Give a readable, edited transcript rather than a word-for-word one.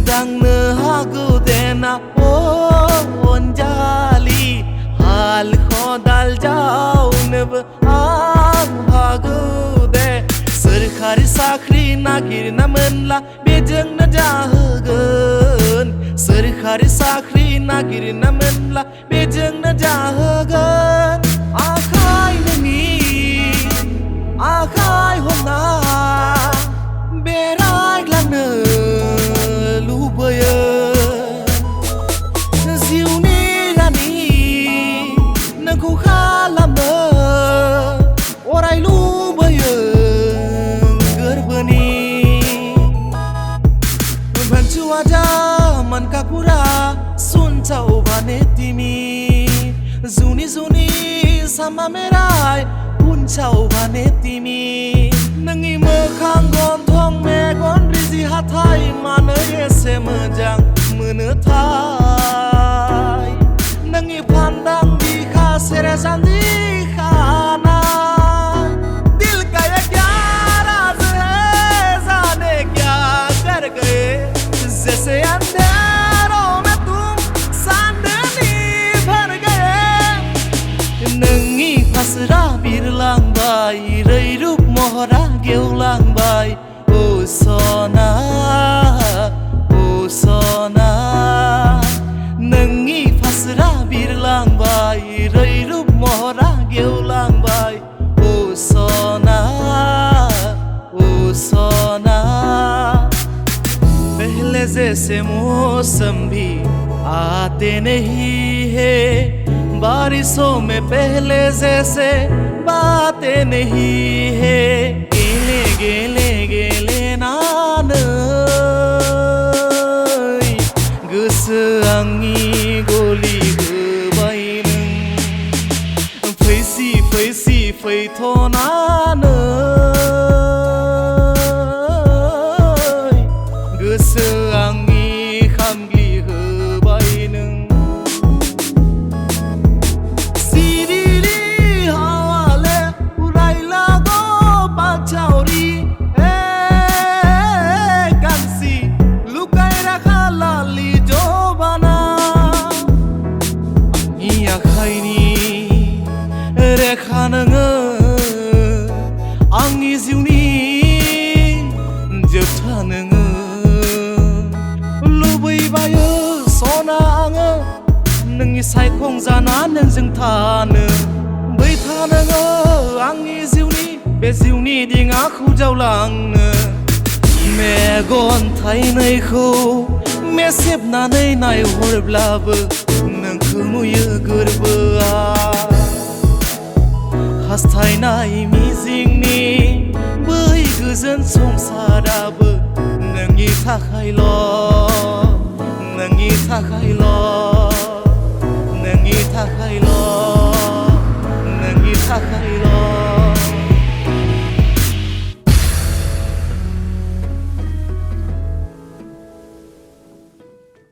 दांनो हागौ देना अनजालि हाल खदाल जावनोबो आं हागौ दे सोरखारि साख्रि नागिरना मोनला बेजोंनो जाहोगोन सोरखारि साख्रि नागिरना मोनला बेजोंनो जाहोगोन आखाइ नोंनि आखाइ हमना बेरायग्लांनो लुबैयो जिउनि रानि नोंखौ खालामनो अराय लुबैयो गोरबोनि मोनफान्चुआ जामान काकुरा सुनचाव भाने तिमी जुनि जुनि सामा मेराय उनचाव भाने तिमी नोंनि मोखां गन्थं मेगन रिजि हाथाय मानो एसे मोजां मोनोथाय नोंनि फान्दां बिखा सेरे सान्दि खानाय दिल का ये क्या राज है जाने क्या कर गए जैसे अंधेरों में तुम चांदनी भर गए नोंनि फासरा बिरलांबाय रैरुब महरा गेवलांबाय ओ सना नोंनि फासरा बिरलांबाय रैरुब महरा गेवलांबाय ओ सना पहले जैसे मौसम भी आते नहीं है बारिशों में पहले जैसे बातें नहीं है गेले गेले गेले नानै गोसो आंनि गलि होबाय नों फैसि फैसि फैथ'नानै गोसो आंनि खामग्लि होबाय नों नोङो आंनि जिउनि जोबथा नोङो लुबैबायो सना आङो नोंनि सायखं जाना नोंजों थानो बैथा नोङो आंनि जिउनि बे जिउनि दिङाखौ जावलांनो मेगन थाइनैखौ मेसेबनानै नायहरब्लाबो नोंखौ नुयो गोरबोआ हास्थायनाय मिजिंनि बै गोजोन संसाराबो नोंनि थाखायल'